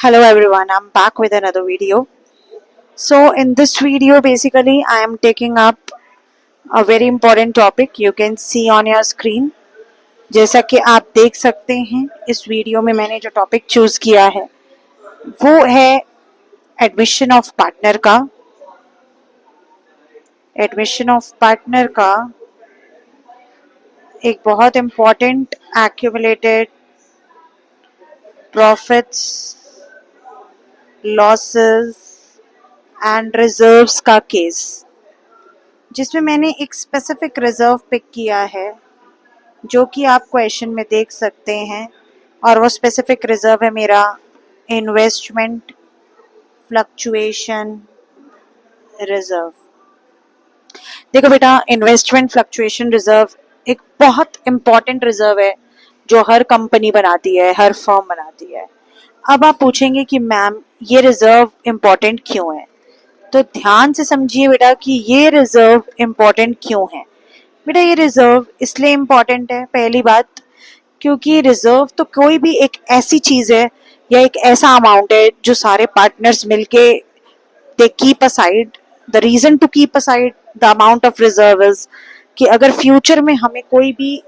Hello everyone, I'm back with another video. So in this video basically I am taking up a very important topic you can see on your screen. जैसा कि आप देख सकते हैं इस video में मैंने जो टॉपिक चूज किया है वो है एडमिशन ऑफ पार्टनर का। एडमिशन ऑफ पार्टनर का एक बहुत important accumulated profits, losses and reserves का केस, जिसमें मैंने एक स्पेसिफिक रिजर्व पिक किया है जो कि आप क्वेश्चन में देख सकते हैं। और वो स्पेसिफिक रिजर्व है मेरा इन्वेस्टमेंट फ्लक्चुएशन रिजर्व। देखो बेटा, इन्वेस्टमेंट फ्लक्चुएशन रिजर्व एक बहुत इम्पॉर्टेंट रिजर्व है जो हर कंपनी बनाती है, हर फर्म बनाती है। अब आप पूछेंगे कि मैम ये रिजर्व इम्पॉर्टेंट क्यों है, तो ध्यान से समझिए बेटा कि ये रिजर्व इम्पॉर्टेंट क्यों है। बेटा ये रिजर्व इसलिए इम्पॉर्टेंट है, पहली बात क्योंकि रिजर्व तो कोई भी एक ऐसी चीज है या एक ऐसा अमाउंट है जो सारे पार्टनर्स मिलके they keep aside. The reason to keep aside the amount of reserve is कि अगर फ्यूचर में हमें कोई भी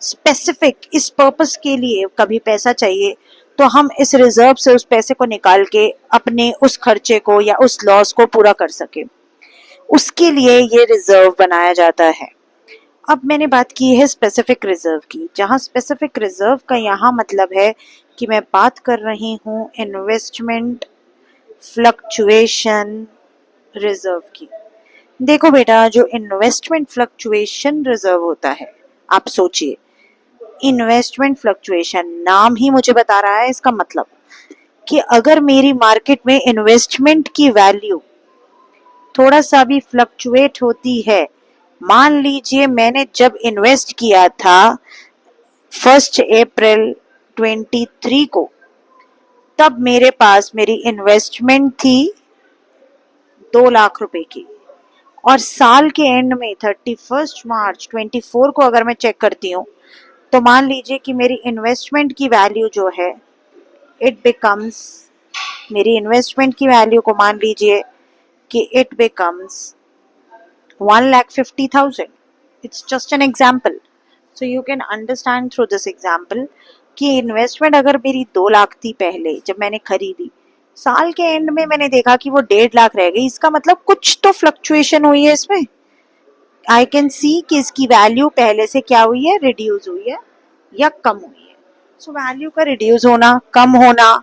स्पेसिफिक इस पर्पस के लिए कभी पैसा चाहिए तो हम इस रिजर्व से उस पैसे को निकाल के अपने उस खर्चे को या उस लॉस को पूरा कर सके, उसके लिए ये रिजर्व बनाया जाता है। अब मैंने बात की है स्पेसिफिक रिजर्व की, जहां स्पेसिफिक रिजर्व का यहाँ मतलब है कि मैं बात कर रही हूँ इन्वेस्टमेंट फ्लक्चुएशन रिजर्व की। देखो बेटा, जो इन्वेस्टमेंट फ्लक्चुएशन रिजर्व होता है, आप सोचिए इन्वेस्टमेंट फ्लक्चुएशन, नाम ही मुझे बता रहा है इसका मतलब कि अगर मेरी मार्केट में इन्वेस्टमेंट की वैल्यू थोड़ा सा भी फ्लक्चुएट होती है, मान लीजिए मैंने जब इन्वेस्ट किया था 1 अप्रैल 23 को, तब मेरे पास मेरी इन्वेस्टमेंट थी 2 लाख रुपए की, और साल के एंड में 31 मार्च 24 को अगर मैं चेक करती हूँ तो मान लीजिए कि मेरी इन्वेस्टमेंट की वैल्यू जो है इट बिकम्स, मेरी इन्वेस्टमेंट की वैल्यू को मान लीजिए कि it becomes 1,50,000। It's just an example, so you can understand through this example कि इन्वेस्टमेंट अगर मेरी 2 लाख थी पहले जब मैंने खरीदी, साल के एंड में मैंने देखा कि वो 1.5 लाख रह गई, इसका मतलब कुछ तो फ्लक्चुएशन हुई है इसमें। आई कैन सी कि इसकी वैल्यू पहले से क्या हुई है, रिड्यूस हुई है या कम हुई है। सो वैल्यू का रिड्यूस होना, कम होना,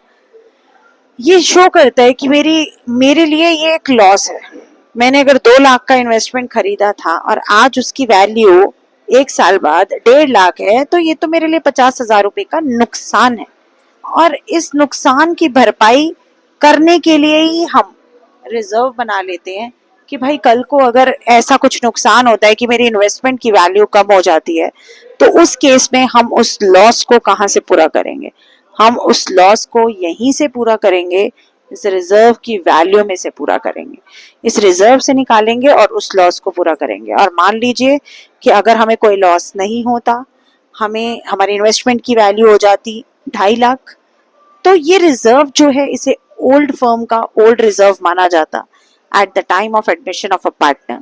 ये शो करता है कि मेरे लिए ये एक लॉस है। मैंने अगर 2 लाख का इन्वेस्टमेंट खरीदा था और आज उसकी वैल्यू 1 साल बाद 1.5 लाख है, तो ये तो मेरे लिए 50,000 रुपए का नुकसान है। और इस नुकसान की भरपाई करने के लिए ही हम रिजर्व बना लेते हैं कि भाई कल को अगर ऐसा कुछ नुकसान होता है कि मेरी इन्वेस्टमेंट की वैल्यू कम हो जाती है, तो उस केस में हम उस लॉस को कहाँ से पूरा करेंगे, हम उस लॉस को यहीं से पूरा करेंगे, इस रिजर्व की वैल्यू में से पूरा करेंगे, इस रिजर्व से निकालेंगे और उस लॉस को पूरा करेंगे। और मान लीजिए कि अगर हमें कोई लॉस नहीं होता, हमें हमारी इन्वेस्टमेंट की वैल्यू हो जाती 2.5 लाख, तो ये रिजर्व जो है इसे ओल्ड फर्म का ओल्ड रिजर्व माना जाता at the time of admission of a partner,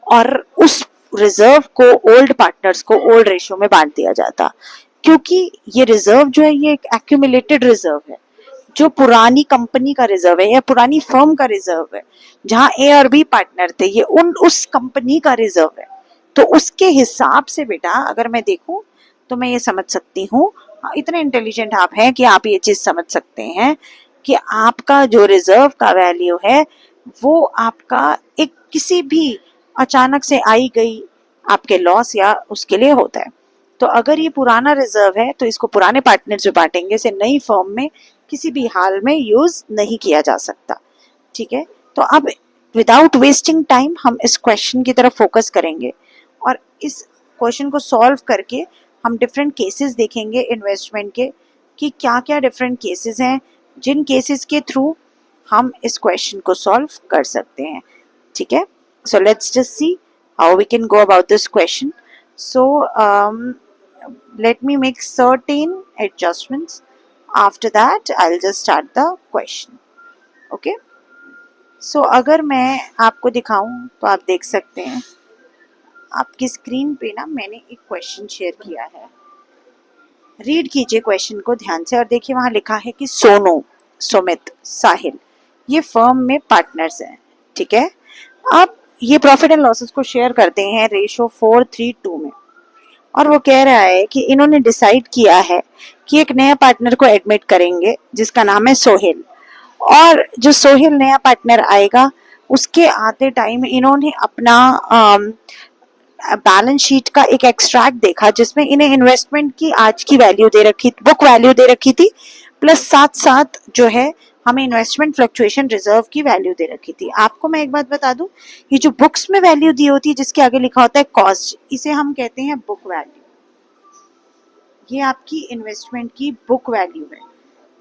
और उस रिजर्व को ओल्ड पार्टनर्स को ओल्ड रेशियो में बांट दिया जाता, क्योंकि ये रिजर्व जो है ये एक एक्यूमुलेटेड रिजर्व है, जो पुरानी कंपनी का रिजर्व है या पुरानी फर्म का रिजर्व है, जहां ए और बी पार्टनर थे, ये उस कंपनी का रिजर्व है। तो उसके हिसाब से बेटा अगर मैं देखूं तो मैं ये समझ सकती हूँ, इतने इंटेलिजेंट आप हैं कि आप ये चीज समझ सकते हैं कि आपका जो रिजर्व का वैल्यू है वो आपका एक किसी भी अचानक से आई गई आपके लॉस या उसके लिए होता है। तो अगर ये पुराना रिजर्व है तो इसको पुराने पार्टनर जो बांटेंगे, इसे नई फर्म में किसी भी हाल में यूज नहीं किया जा सकता। ठीक है, तो अब विदाउट वेस्टिंग टाइम हम इस क्वेश्चन की तरफ फोकस करेंगे और इस क्वेश्चन को सॉल्व करके हम डिफरेंट केसेस देखेंगे इन्वेस्टमेंट के, कि क्या क्या डिफरेंट केसेस हैं जिन केसेस के थ्रू हम इस क्वेश्चन को सॉल्व कर सकते हैं। ठीक है, so let's just see how we can go about this question. So let me make certain adjustments after that I will just start the question. Okay, so अगर मैं आपको दिखाऊं तो आप देख सकते हैं आपकी स्क्रीन पे ना मैंने एक क्वेश्चन शेयर किया है. रीड कीजिए क्वेश्चन को ध्यान से और देखिए वहां लिखा है कि सोनू, सुमित, साहिल ये फर्म में पार्टनर्स हैं. ठीक है, अब ये प्रॉफिट एंड लॉसेस को शेयर करते हैं रेशो 4:3:2 में. और वो कह रहा है कि इन्होंने डिसाइड किया है कि एक नया पार्टनर को एडमिट करेंगे जिसका नाम है सोहेल. और जो सोहेल नया पार्टनर आएगा उसके आते टाइम इन्होंने अपना बैलेंस शीट का एक एक्सट्रैक्ट देखा जिसमें इन्हें इन्वेस्टमेंट की आज की वैल्यू दे रखी, बुक वैल्यू दे रखी थी, प्लस साथ साथ जो है हमें इन्वेस्टमेंट फ्लक्चुएशन रिजर्व की वैल्यू दे रखी थी. आपको मैं एक बात बता दूं, ये जो बुक्स में वैल्यू दी होती है जिसके आगे लिखा होता है कॉस्ट, इसे हम कहते हैं बुक वैल्यू. ये आपकी इन्वेस्टमेंट की बुक वैल्यू है,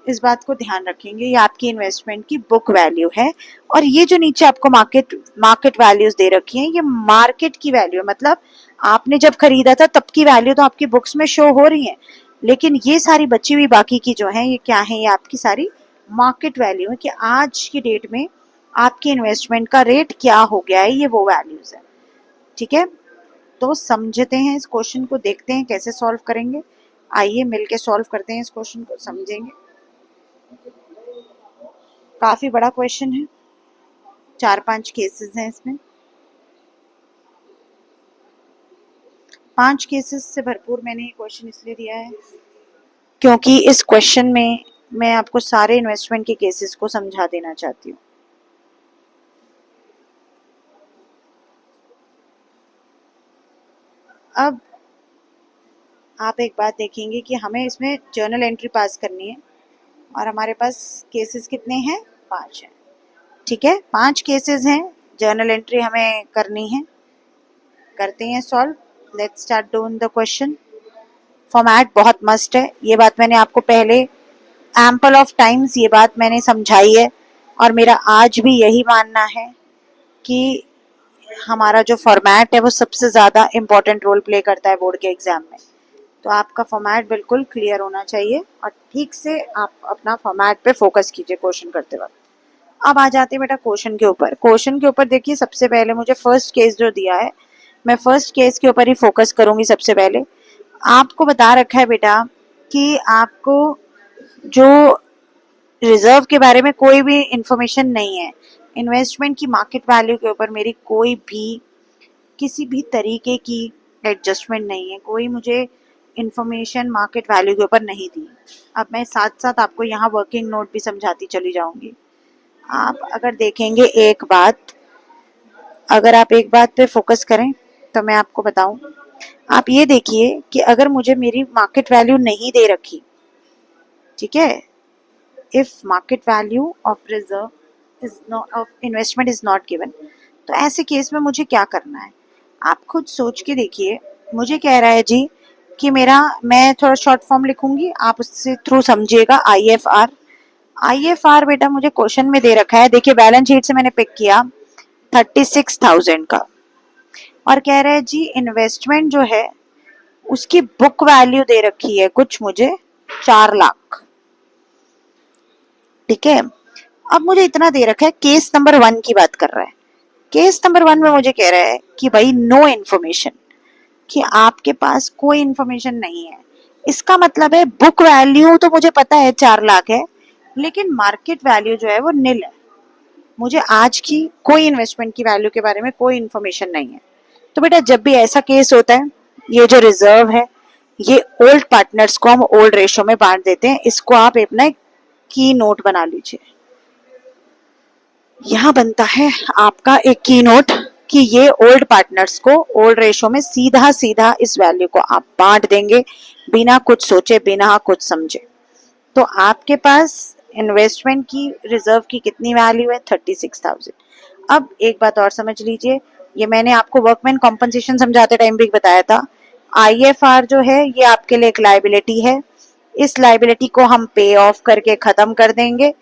इस बात को ध्यान रखेंगे. ये आपकी इन्वेस्टमेंट की बुक वैल्यू है. और ये जो नीचे आपको मार्केट वैल्यूज दे रखी हैं ये मार्केट की वैल्यू है. मतलब आपने जब खरीदा था तब की वैल्यू तो आपकी बुक्स में शो हो रही है, लेकिन ये सारी बची हुई बाकी की जो है ये क्या है, ये आपकी सारी मार्केट वैल्यू है कि आज की डेट में आपकी इन्वेस्टमेंट का रेट क्या हो गया है, ये वो वैल्यूज है. ठीक है, तो समझते हैं इस क्वेश्चन को, देखते हैं कैसे सॉल्व करेंगे. आइए मिलके सॉल्व करते हैं इस क्वेश्चन को, समझेंगे. काफी बड़ा क्वेश्चन है, 4-5 केसेस हैं इसमें. 5 केसेस से भरपूर मैंने ये क्वेश्चन इसलिए दिया है क्योंकि इस क्वेश्चन में मैं आपको सारे इन्वेस्टमेंट के केसेस को समझा देना चाहती हूँ. अब आप एक बात देखेंगे कि हमें इसमें जर्नल एंट्री पास करनी है और हमारे पास केसेस कितने हैं, 5 हैं. ठीक है, 5 केसेस हैं, जर्नल एंट्री हमें करनी है. करते हैं solve. Let's start doing the question. Format बहुत मस्ट है, ये बात मैंने आपको पहले एम्पल ऑफ टाइम्स ये बात मैंने समझाई है और मेरा आज भी यही मानना है कि हमारा जो फॉर्मेट है वो सबसे ज़्यादा इम्पोर्टेंट रोल प्ले करता है बोर्ड के एग्जाम में. तो आपका फॉर्मेट बिल्कुल क्लियर होना चाहिए और ठीक से आप अपना फॉर्मेट पे फोकस कीजिए क्वेश्चन करते वक्त. अब आ जाते हैं बेटा क्वेश्चन के ऊपर. क्वेश्चन के ऊपर देखिए, सबसे पहले मुझे फर्स्ट केस जो दिया है मैं फर्स्ट केस के ऊपर ही फोकस करूंगी. सबसे पहले आपको बता रखा है बेटा कि आपको जो रिजर्व के बारे में कोई भी इंफॉर्मेशन नहीं है, इन्वेस्टमेंट की मार्केट वैल्यू के ऊपर मेरी कोई भी किसी भी तरीके की एडजस्टमेंट नहीं है, कोई मुझे इंफॉर्मेशन मार्केट वैल्यू के ऊपर नहीं दी. अब मैं साथ साथ आपको यहाँ वर्किंग नोट भी समझाती चली जाऊंगी. आप अगर देखेंगे एक बात, अगर आप एक बात पे फोकस करें तो मैं आपको बताऊं, आप ये देखिए कि अगर मुझे मेरी मार्केट वैल्यू नहीं दे रखी, ठीक है, if market value of reserve is not of investment is not given, तो ऐसे केस में मुझे क्या करना है आप खुद सोच के देखिए. मुझे कह रहा है जी कि मैं थोड़ा शॉर्ट फॉर्म लिखूंगी, आप उससे थ्रू समझिएगा. आई एफ आर बेटा मुझे क्वेश्चन में दे रखा है. देखिए बैलेंस शीट से मैंने पिक किया 36,000 का और कह रहे हैं जी इन्वेस्टमेंट जो है उसकी बुक वैल्यू दे रखी है कुछ मुझे 4 लाख. ठीक है, अब मुझे इतना दे रखा है. केस नंबर 1 की बात कर रहा है. केस नंबर 1 में मुझे कह रहा है कि भाई नो इन्फॉर्मेशन, कि आपके पास कोई इन्फॉर्मेशन नहीं है. इसका मतलब है बुक वैल्यू तो मुझे पता है 4 लाख है, लेकिन मार्केट वैल्यू जो है वो निल है. मुझे आज की कोई इन्वेस्टमेंट की वैल्यू के बारे में कोई इन्फॉर्मेशन नहीं है. तो बेटा जब भी ऐसा केस होता है, ये जो रिजर्व है ये ओल्ड पार्टनर्स को हम ओल्ड रेशो में बांट देते हैं. इसको आप अपना की नोट बना लीजिए. यहाँ बनता है आपका एक की नोट कि ये ओल्ड पार्टनर्स को ओल्ड रेशो में सीधा सीधा इस वैल्यू को आप बांट देंगे बिना कुछ सोचे बिना कुछ समझे. तो आपके पास इन्वेस्टमेंट की रिजर्व की कितनी वैल्यू है, 36,000. अब एक बात और समझ लीजिए, ये मैंने आपको वर्कमैन कॉम्पनसेशन समझाते टाइम भी बताया था. आईएफआर जो है ये आपके लिए एक लाइबिलिटी है. इस लाइबिलिटी को हम पे ऑफ करके खत्म कर देंगे.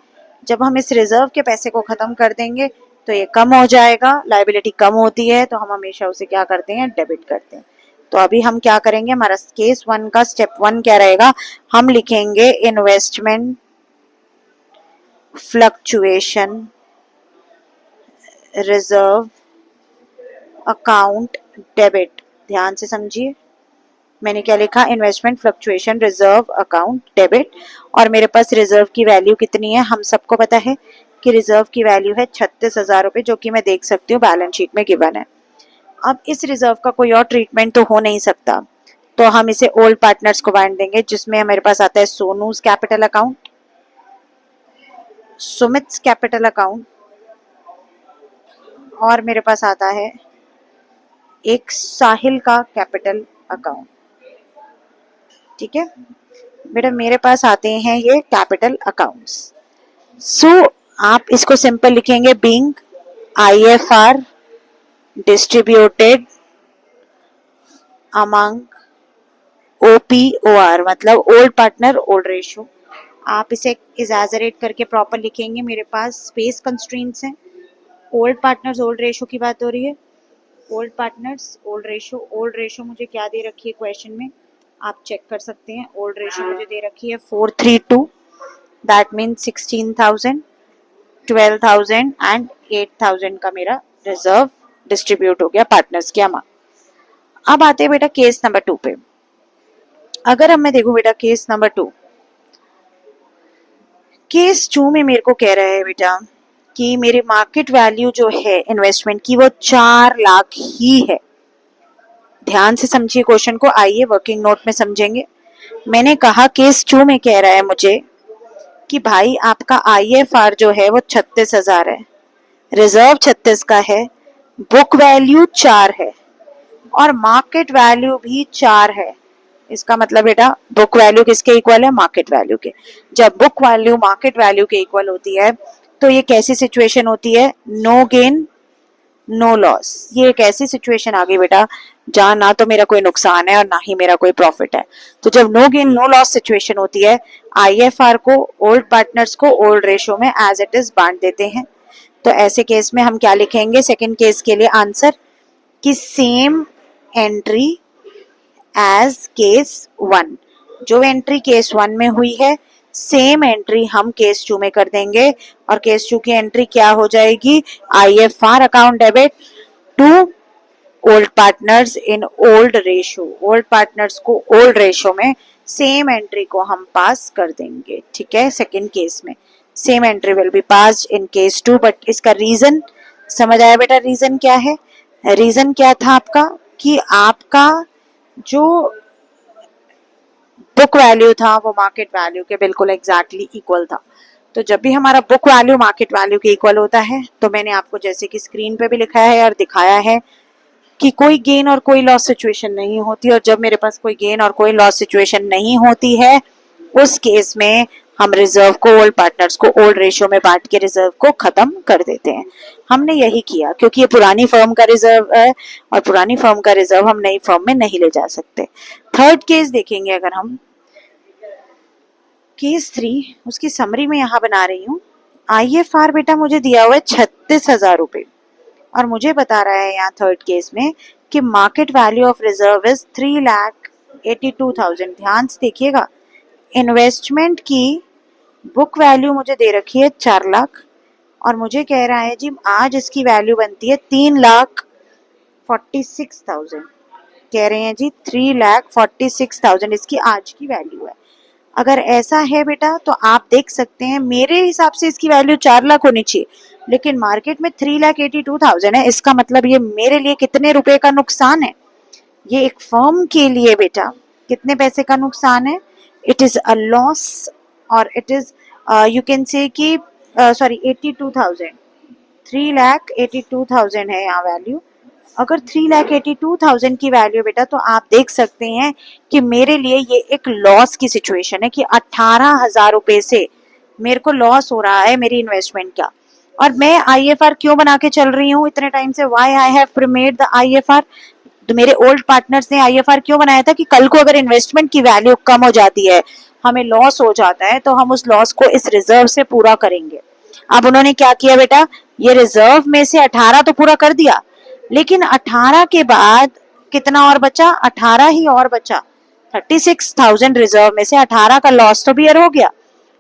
जब हम इस रिजर्व के पैसे को खत्म कर देंगे तो ये कम हो जाएगा. लाइबिलिटी कम होती है तो हम हमेशा उसे क्या करते हैं, डेबिट करते हैं. तो अभी हम क्या करेंगे, हमारा केस 1 का स्टेप 1 क्या रहेगा, हम लिखेंगे investment fluctuation reserve account debit. ध्यान से समझिए, मैंने क्या लिखा, investment fluctuation reserve account debit, और मेरे पास रिजर्व की वैल्यू कितनी है, हम सबको पता है कि रिजर्व की वैल्यू है 36,000 रुपये, जो कि मैं देख सकती हूँ बैलेंस शीट में गिवन है। अब इस रिजर्व का कोई और ट्रीटमेंट तो हो नहीं सकता, तो हम इसे ओल्ड पार्टनर्स को बांट देंगे, जिसमें मेरे पास आता है सोनूज कैपिटल अकाउंट, सुमित्स कैपिटल अकाउंट, और मेरे पास आता है एक साहिल का कैपिटल अकाउंट। ठीक है बेटा, मेरे पास आते हैं ये कैपिटल अकाउंट्स। सो आप इसको सिंपल लिखेंगे, बीइंग आईएफआर डिस्ट्रीब्यूटेड अमंग ओपीओआर, मतलब ओल्ड पार्टनर ओल्ड रेशियो। आप इसे एग्जैजरेट करके प्रॉपर लिखेंगे, मेरे पास स्पेस कंस्ट्रेंट्स हैं। ओल्ड पार्टनर्स ओल्ड रेशियो की बात हो रही है, ओल्ड पार्टनर्स ओल्ड रेशियो मुझे क्या दे रखी है क्वेश्चन में, आप चेक कर सकते हैं। ओल्ड रेशियो मुझे दे रखी है 432, दैट मीन्स 16,000, 12,000 एंड 8,000 का मेरा रिजर्व डिस्ट्रीब्यूट हो गया पार्टनर्स के अमाउंट। अब आते हैं बेटा केस नंबर 2 पे। अगर अब मैं देखूं बेटा केस नंबर 2, केस 2 में मेरे को कह रहा है बेटा कि मेरी मार्केट वैल्यू जो है इन्वेस्टमेंट की वो 4 लाख ही है। ध्यान से समझिए क्वेश्चन को, आइए वर्किंग नोट में समझेंगे। मैंने कहा केस 2 में कह रहा है मुझे कि भाई आपका आईएफआर जो है वो 36,000 है, रिजर्व 36 का है, बुक वैल्यू 4 है और मार्केट वैल्यू भी 4 है। इसका मतलब बेटा बुक वैल्यू किसके इक्वल है, मार्केट वैल्यू के। जब बुक वैल्यू मार्केट वैल्यू के इक्वल होती है तो ये कैसी सिचुएशन होती है, नो गेन नो लॉस। ये एक ऐसी सिचुएशन आ गई बेटा जहां ना तो मेरा कोई नुकसान है और ना ही मेरा कोई प्रॉफिट है। तो जब no gain no loss situation होती है, आईएफआर को ओल्ड पार्टनर्स को ओल्ड रेशियो में एज इट इज बांट देते हैं। तो ऐसे केस में हम क्या लिखेंगे, सेकंड केस के लिए आंसर कि सेम एंट्री एज केस 1। जो एंट्री केस 1 में हुई है सेम एंट्री हम केस 2 में कर देंगे, और केस 2 की एंट्री क्या हो जाएगी, IFR account debit to old partners in old ratio. Old partners को ओल्ड रेशियो में सेम एंट्री को हम पास कर देंगे। ठीक है, सेकंड केस में same entry will be passed in case 2, but इसका रीजन समझ आया बेटा, रीजन क्या है, रीजन क्या था आपका कि आपका जो बुक वैल्यू था वो मार्केट वैल्यू के बिल्कुल एग्जैक्टली इक्वल था। तो जब भी हमारा बुक वैल्यू मार्केट वैल्यू के इक्वल होता है, तो मैंने आपको जैसे कि स्क्रीन पे भी लिखाया है और दिखाया है कि कोई गेन और कोई लॉस सिचुएशन नहीं होती, और जब मेरे पास कोई गेन और कोई लॉस सिचुएशन नहीं होती है उस केस में हम रिजर्व को ओल्ड पार्टनर्स को ओल्ड रेशियो में बांट के रिजर्व को खत्म कर देते हैं। हमने यही किया क्योंकि ये पुरानी फर्म का रिजर्व है और पुरानी फर्म का रिजर्व हम नई फर्म में नहीं ले जा सकते। थर्ड केस देखेंगे अगर हम, केस 3 उसकी समरी में यहाँ बना रही हूँ। आईएफआर बेटा मुझे दिया हुआ है 36,000 रुपये, और मुझे बता रहा है यहाँ थर्ड केस में कि market value of reserve is 3,82,000। ध्यान से देखिएगा, इन्वेस्टमेंट की बुक वैल्यू मुझे दे रखी है 4 लाख, और मुझे कह रहा है जी आज इसकी वैल्यू बनती है 3,46,000। कह रहे हैं जी 3,46,000 इसकी आज की वैल्यू है। अगर ऐसा है बेटा तो आप देख सकते हैं मेरे हिसाब से इसकी वैल्यू 4 लाख होनी चाहिए, लेकिन मार्केट में 3,82,000 है। इसका मतलब ये मेरे लिए कितने रुपए का नुकसान है, ये एक फर्म के लिए बेटा कितने पैसे का नुकसान है, इट इज अ लॉस, और it is you can say कि सॉरी 82,000, 3,82,000 है यहाँ वैल्यू। अगर 3,82,000 की वैल्यू बेटा, तो आप देख सकते हैं कि मेरे लिए ये एक लॉस की सिचुएशन है कि 18,000 रुपए से मेरे को लॉस हो रहा है मेरी इन्वेस्टमेंट का। और मैं आईएफआर क्यों बना के चल रही हूँ इतने टाइम से, why I have premade the IFR. तो मेरे ओल्ड पार्टनर्स ने आईएफआर क्यों बनाया था कि कल को अगर इन्वेस्टमेंट की वैल्यू कम हो जाती है, हमें लॉस हो जाता है, तो हम उस लॉस को इस रिजर्व से पूरा करेंगे। अब उन्होंने क्या किया बेटा, ये रिजर्व में से 18 तो पूरा कर दिया, लेकिन 18 के बाद कितना और बचा, 18 ही और बचा। 36,000 रिजर्व में से 18 का लॉस तो बियर हो गया,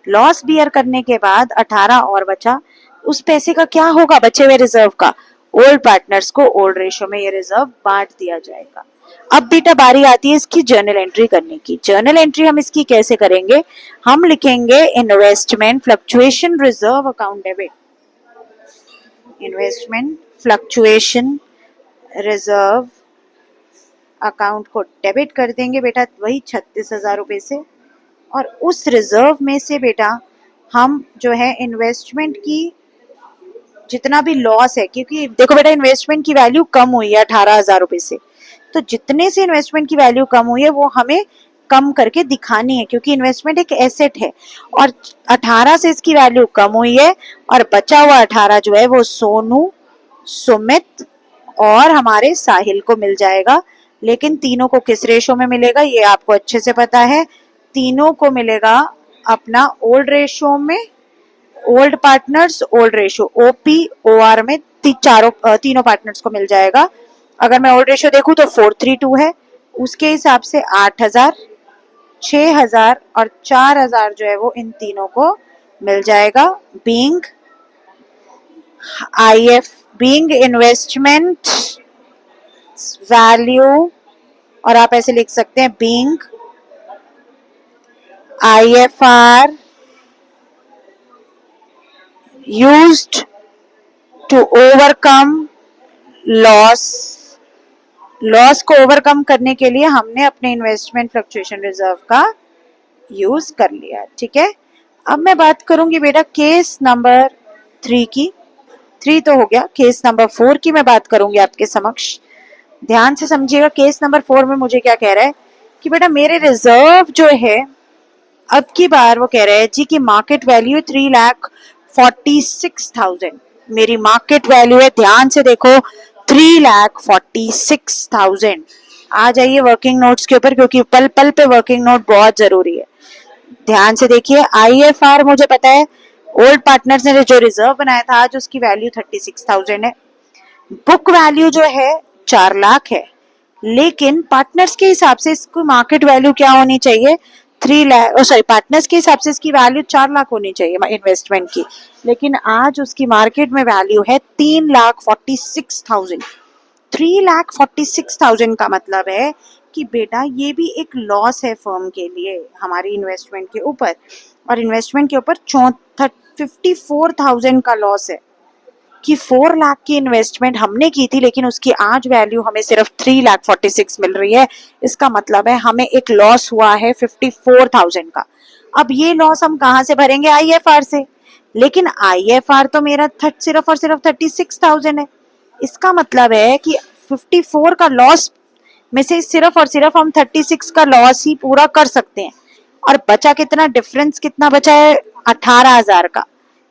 लॉस बियर करने के बाद 18 और बचा। उस पैसे का क्या होगा, बचे हुए रिजर्व का, ओल्ड पार्टनर्स को ओल्ड रेशो में ये रिजर्व बांट दिया जाएगा। अब बेटा बारी आती है इसकी जर्नल एंट्री करने की। जर्नल एंट्री हम इसकी कैसे करेंगे, हम लिखेंगे investment fluctuation reserve account debit, investment fluctuation reserve account को डेबिट कर देंगे बेटा, वही 36,000 रुपए से। और उस रिजर्व में से बेटा हम जो है इन्वेस्टमेंट की जितना भी लॉस है, क्योंकि देखो बेटा इन्वेस्टमेंट की वैल्यू कम हुई है 18,000 रुपए से, तो जितने से इन्वेस्टमेंट की वैल्यू कम हुई है वो हमें कम करके दिखानी है, क्योंकि इन्वेस्टमेंट एक एसेट है। और 18 से इसकी वैल्यू कम हुई है और बचा हुआ 18 जो है वो सोनू, सुमित और हमारे साहिल को मिल जाएगा। लेकिन तीनों को किस रेशो में मिलेगा ये आपको अच्छे से पता है, तीनों को मिलेगा अपना ओल्ड रेशो में, old partners old ratio OPOR में तीनों पार्टनर्स को मिल जाएगा। अगर मैं ओल्ड रेशो देखूं तो 432 है, उसके हिसाब से 8,000, 6,000 और 4,000 जो है वो इन तीनों को मिल जाएगा। बीइंग इन्वेस्टमेंट वैल्यू, और आप ऐसे लिख सकते हैं being IFR used to overcome loss. Loss को ओवरकम करने के लिए हमने अपने इन्वेस्टमेंट फ्लक्चुएशन रिजर्व का यूज कर लिया, ठीक है। अब मैं बात करूंगी बेटा केस नंबर 3 की, 3 तो हो गया, केस नंबर 4 की मैं बात करूंगी आपके समक्ष। ध्यान से समझिएगा, केस नंबर 4 में मुझे क्या कह रहा है कि बेटा मेरे रिजर्व जो है अब की बार वो कह रहे हैं जी कि मार्केट वैल्यू 3,46,000, मेरी मार्केट वैल्यू है, ध्यान से देखो 3,46,000। आ जाइए वर्किंग नोट्स के ऊपर, क्योंकि पल पल पे वर्किंग नोट बहुत जरूरी है। ध्यान से देखिए, IFR मुझे पता है, ओल्ड पार्टनर्स ने जो रिजर्व बनाया था आज उसकी वैल्यू 36,000 है। बुक वैल्यू जो है 4 लाख है, लेकिन पार्टनर्स के हिसाब से इसको मार्केट वैल्यू क्या होनी चाहिए, 3 लाख, सॉरी पार्टनर्स के हिसाब से इसकी वैल्यू 4 लाख होनी चाहिए इन्वेस्टमेंट की, लेकिन आज उसकी मार्केट में वैल्यू है 3,46,000। 3,46,000 का मतलब है कि बेटा ये भी एक लॉस है फर्म के लिए हमारी इन्वेस्टमेंट के ऊपर, और इन्वेस्टमेंट के ऊपर 54,000 का लॉस है कि 4 लाख की इन्वेस्टमेंट हमने की थी लेकिन उसकी आज वैल्यू हमें सिर्फ 3,46,000 मिल रही है। इसका मतलब है हमें एक लॉस हुआ है 54,000 का। अब ये लॉस हम कहाँ से भरेंगे, IFR से, लेकिन IFR तो मेरा सिर्फ और सिर्फ 36,000 है। इसका मतलब है कि 54 का लॉस में से सिर्फ और सिर्फ हम 36 का लॉस ही पूरा कर सकते हैं, और बचा कितना, डिफरेंस कितना बचा है, 18,000 का।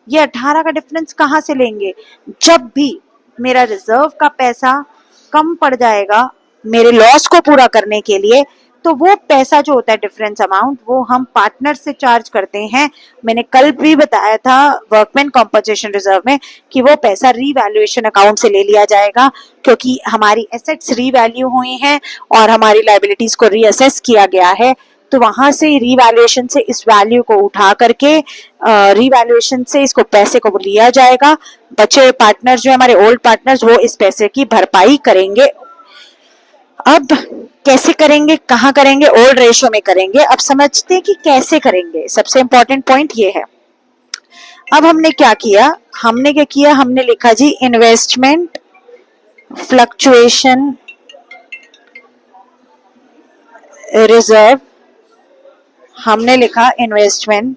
ये 18 का डिफरेंस कहाँ से लेंगे, जब भी मेरा रिजर्व का पैसा कम पड़ जाएगा मेरे लॉस को पूरा करने के लिए, तो वो पैसा जो होता है डिफरेंस अमाउंट वो हम पार्टनर से चार्ज करते हैं। मैंने कल भी बताया था वर्कमैन कॉम्पनसेशन रिजर्व में कि वो पैसा रीवैल्यूएशन अकाउंट से ले लिया जाएगा, क्योंकि हमारी एसेट्स रीवैल्यू हुई हैं और हमारी लायबिलिटीज को रीअसेस किया गया है, तो वहां से रीवैल्यूएशन से इस वैल्यू को उठा करके रीवैल्यूएशन से इसको पैसे को लिया जाएगा। बचे पार्टनर जो है हमारे ओल्ड पार्टनर्स वो इस पैसे की भरपाई करेंगे। अब कैसे करेंगे, कहाँ करेंगे, ओल्ड रेशो में करेंगे। अब समझते हैं कि कैसे करेंगे, सबसे इंपॉर्टेंट पॉइंट ये है। अब हमने क्या किया, हमने लिखा जी इन्वेस्टमेंट फ्लक्चुएशन रिजर्व, हमने लिखा investment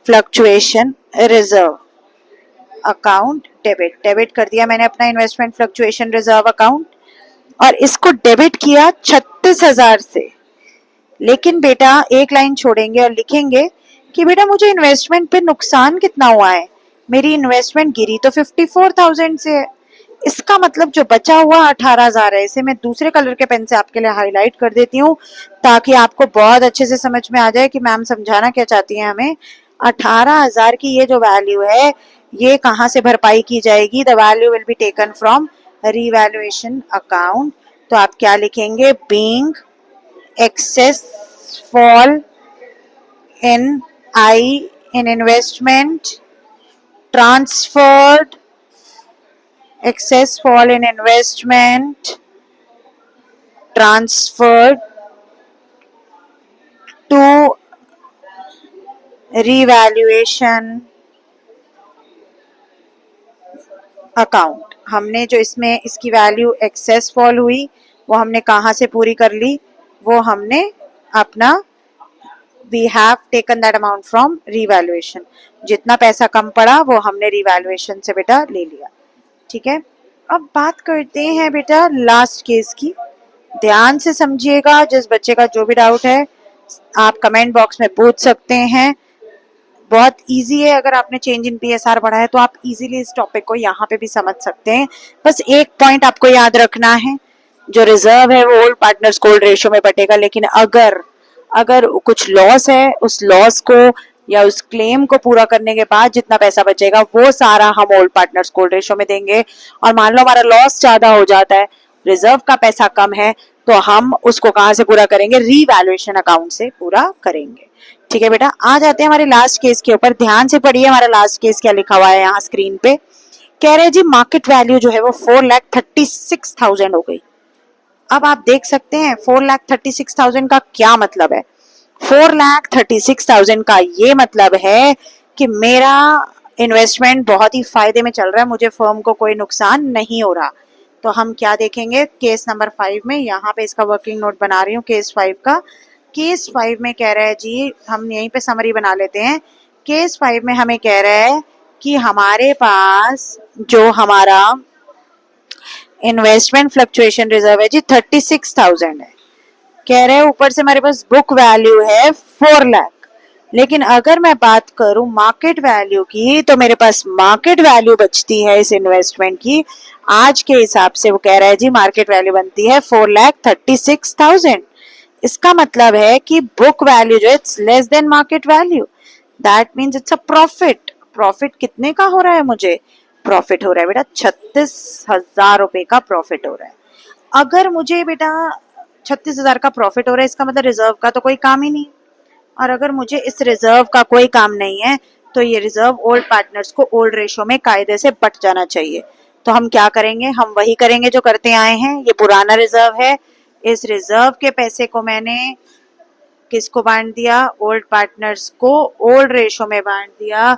fluctuation reserve account debit, debit कर दिया मैंने अपना इन्वेस्टमेंट फ्लक्चुएशन रिजर्व अकाउंट, और इसको डेबिट किया 36,000 से। लेकिन बेटा एक लाइन छोड़ेंगे और लिखेंगे कि बेटा मुझे इन्वेस्टमेंट पे नुकसान कितना हुआ है, मेरी इन्वेस्टमेंट गिरी तो 54,000 से है। इसका मतलब जो बचा हुआ 18,000 है, इसे मैं दूसरे कलर के पेन से आपके लिए हाईलाइट कर देती हूँ ताकि आपको बहुत अच्छे से समझ में आ जाए कि मैम समझाना क्या चाहती है हमें। 18,000 की ये जो वैल्यू है ये कहाँ से भरपाई की जाएगी, the value will be taken from revaluation account, तो आप क्या लिखेंगे, being excess fall in I in investment transferred, excess fall in investment transferred to revaluation account. हमने जो इसमें इसकी वैल्यू एक्सेस फॉल हुई वो हमने कहाँ से पूरी कर ली, वो हमने अपना we have taken that amount from revaluation, जितना पैसा कम पड़ा वो हमने रिवैल्यूएशन से बेटा ले लिया। ठीक है, अब बात करते हैं बेटा लास्ट केस की। ध्यान से समझिएगा, जिस बच्चे का जो भी डाउट है आप कमेंट बॉक्स में पूछ सकते हैं। बहुत इजी है, अगर आपने चेंज इन पीएसआर पढ़ा है तो आप इजीली इस टॉपिक को यहाँ पे भी समझ सकते हैं। बस एक पॉइंट आपको याद रखना है, जो रिजर्व है वो ओल्ड पार्टनर्स कोल्ड रेशियो में बटेगा, लेकिन अगर अगर कुछ लॉस है उस लॉस को या उस क्लेम को पूरा करने के बाद जितना पैसा बचेगा वो सारा हम ओल्ड पार्टनर्स कोल्ड रेशियो में देंगे। और मान लो हमारा लॉस ज्यादा हो जाता है, रिजर्व का पैसा कम है, तो हम उसको कहाँ से पूरा करेंगे, रीवैल्यूएशन अकाउंट से पूरा करेंगे। ठीक है बेटा, आ जाते हैं हमारे लास्ट केस के ऊपर। ध्यान से पढ़िए हमारा लास्ट केस क्या लिखा हुआ है यहाँ स्क्रीन पे। कह रहे जी मार्केट वैल्यू जो है वो 4,36,000 हो गई। अब आप देख सकते हैं 4,36,000 का क्या मतलब है। 4,36,000 का ये मतलब है कि मेरा इन्वेस्टमेंट बहुत ही फायदे में चल रहा है, मुझे फर्म को कोई नुकसान नहीं हो रहा। तो हम क्या देखेंगे केस नंबर 5 में, यहाँ पे इसका वर्किंग नोट बना रही हूँ केस 5 का। केस 5 में कह रहा है जी, हम यहीं पे समरी बना लेते हैं। केस 5 में हमें कह रहा है कि हमारे पास जो हमारा इन्वेस्टमेंट फ्लक्चुएशन रिजर्व है जी 36,000 है। कह रहे हैं ऊपर से हमारे पास बुक वैल्यू है 4 लाख, लेकिन अगर मैं बात करूं मार्केट वैल्यू की तो मेरे पास मार्केट वैल्यू बचती है इस इन्वेस्टमेंट की आज के हिसाब से, वो कह रहा है जी मार्केट वैल्यू बनती है 4,36,000। इसका मतलब है कि बुक वैल्यू जो है it's less than market value, that means it's a profit. Profit कितने का हो रहा है, मुझे प्रॉफिट हो रहा है बेटा 36,000 रुपए का प्रॉफिट हो रहा है। अगर मुझे बेटा 36,000 का प्रॉफिट हो रहा है, इसका मतलब रिजर्व का तो कोई काम ही नहीं, और अगर मुझे इस रिजर्व का कोई काम नहीं है तो ये रिजर्व ओल्ड पार्टनर्स को ओल्ड रेशो में कायदे से बट जाना चाहिए। तो हम क्या करेंगे, हम वही करेंगे जो करते आए हैं। ये पुराना रिजर्व है, इस रिजर्व के पैसे को मैंने किसको बांट दिया, ओल्ड पार्टनर्स को ओल्ड रेशो में बांट दिया।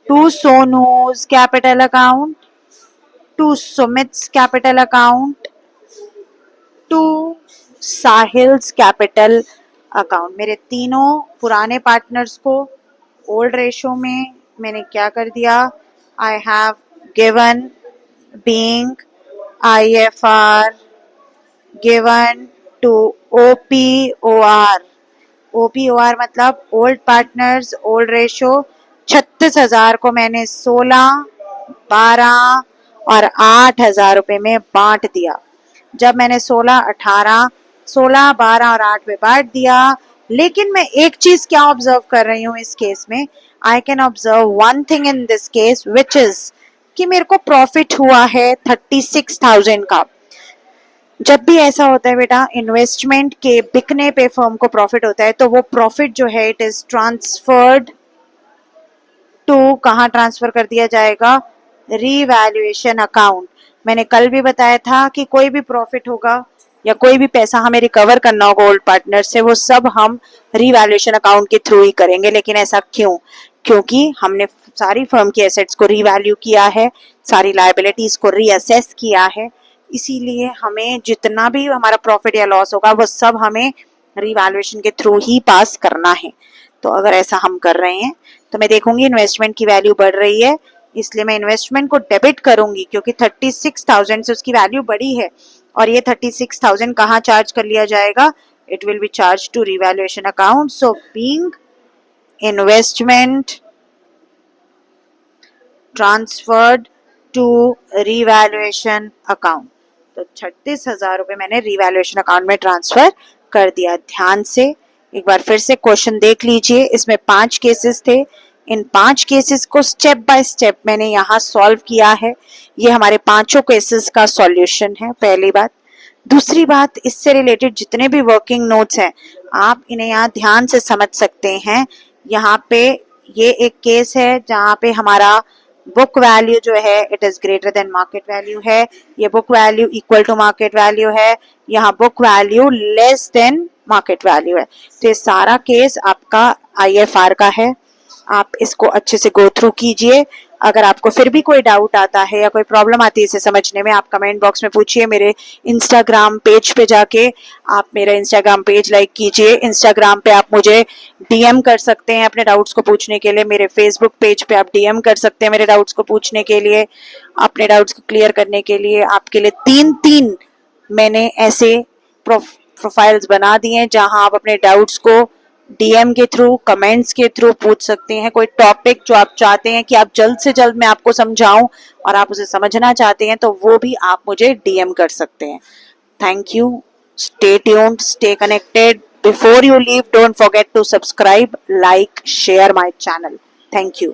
To Sonu's capital account, to Sumit's capital account, to Sahil's capital account. मेरे तीनों पुराने पार्टनर्स को ओल्ड रेशो में मैंने क्या कर दिया, I have given being IFR given to OPOR। OPOR मतलब ओल्ड पार्टनर्स ओल्ड रेशो। 36,000 को मैंने 16, 12 और 8,000 रुपए में बांट दिया। जब मैंने 16, 18, 16, 12 और 8 में बांट दिया, लेकिन मैं एक चीज क्या ऑब्जर्व कर रही हूँ इस केस में, I can observe one thing in this case which is कि मेरे को प्रॉफिट हुआ है 36,000 का। जब भी ऐसा होता है बेटा इन्वेस्टमेंट के बिकने पे फर्म को प्रॉफिट होता है, तो वो प्रॉफिट जो है इट इज ट्रांसफर्ड टू, कहाँ ट्रांसफर कर दिया जाएगा, रीवैल्यूएशन अकाउंट। मैंने कल भी बताया था कि कोई भी प्रॉफिट होगा या कोई भी पैसा हमें रिकवर करना होगा ओल्ड पार्टनर से, वो सब हम रीवैल्यूएशन अकाउंट के थ्रू ही करेंगे। लेकिन ऐसा क्यों, क्योंकि हमने सारी फर्म की एसेट्स को रीवैल्यू किया है, सारी लायबिलिटीज को रीअसेस किया है, इसीलिए हमें जितना भी हमारा प्रॉफिट या लॉस होगा वो सब हमें रीवैल्यूएशन के थ्रू ही पास करना है। तो अगर ऐसा हम कर रहे हैं तो मैं देखूंगी इन्वेस्टमेंट की वैल्यू बढ़ रही है, इसलिए मैं इन्वेस्टमेंट को डेबिट करूंगी क्योंकि 36,000 से उसकी वैल्यू बढ़ी है। और ये 36,000 कहाँ चार्ज कर लिया जाएगा, it will be charge to revaluation account. So being investment transferred to revaluation account, तो 36,000 रुपए मैंने रिवैल्यूएशन अकाउंट में ट्रांसफर कर दिया। ध्यान से एक बार फिर से क्वेश्चन देख लीजिए, इसमें 5 केसेस थे, इन 5 केसेस को स्टेप बाय स्टेप मैंने यहाँ सॉल्व किया है। ये हमारे पांचों केसेस का सॉल्यूशन है, पहली बात। दूसरी बात, इससे रिलेटेड जितने भी वर्किंग नोट्स हैं आप इन्हें यहाँ ध्यान से समझ सकते हैं। यहाँ पे ये एक केस है जहाँ पे हमारा बुक वैल्यू जो है it is greater than market value है, ये book value equal to market value है, यहाँ book value less than market value है। तो ये सारा केस आपका IFR का है। आप इसको अच्छे से गो थ्रू कीजिए। अगर आपको फिर भी कोई डाउट आता है या कोई प्रॉब्लम आती है इसे समझने में, आप कमेंट बॉक्स में पूछिए। मेरे इंस्टाग्राम पेज पे जाके आप मेरा इंस्टाग्राम पेज लाइक कीजिए। इंस्टाग्राम पे आप मुझे DM कर सकते हैं अपने डाउट्स को पूछने के लिए। मेरे फेसबुक पेज पे आप DM कर सकते हैं मेरे डाउट्स को पूछने के लिए, अपने डाउट्स को क्लियर करने के लिए। आपके लिए 3 मैंने ऐसे प्रोफाइल्स बना दिए हैं जहां आप अपने डाउट्स को DM के थ्रू, कमेंट्स के थ्रू पूछ सकते हैं। कोई टॉपिक जो आप चाहते हैं कि आप जल्द से जल्द मैं आपको समझाऊं और आप उसे समझना चाहते हैं तो वो भी आप मुझे DM कर सकते हैं। Thank you, stay tuned, stay connected. Before you leave, don't forget to subscribe, like, share my channel. Thank you.